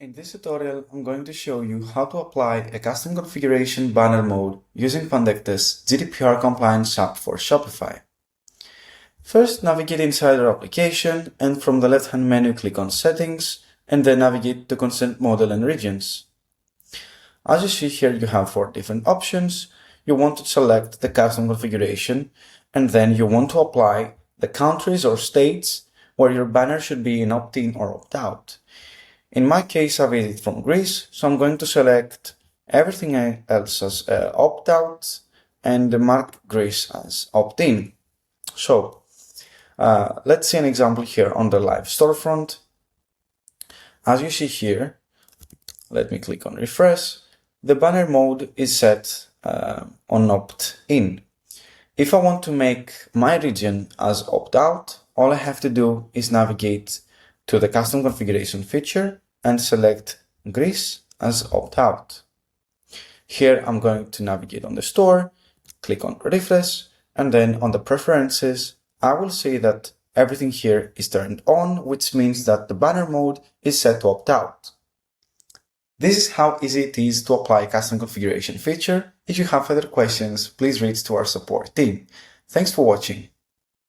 In this tutorial, I'm going to show you how to apply a custom configuration banner mode using Pandectes GDPR compliance app for Shopify. First, navigate inside our application and from the left-hand menu click on Settings and then navigate to Consent Model and Regions. As you see here, you have 4 different options. You want to select the custom configuration and then you want to apply the countries or states where your banner should be in opt-in or opt-out. In my case, I visit from Greece, so I'm going to select everything else as opt-out and mark Greece as opt-in. So let's see an example here on the live storefront. As you see here, let me click on refresh. The banner mode is set on opt-in. If I want to make my region as opt-out, all I have to do is navigate to the custom configuration feature and select Greece as opt-out. Here I'm going to navigate on the store, click on refresh, and then on the preferences, I will say that everything here is turned on, which means that the banner mode is set to opt-out. This is how easy it is to apply a custom configuration feature. If you have further questions, please reach to our support team. Thanks for watching.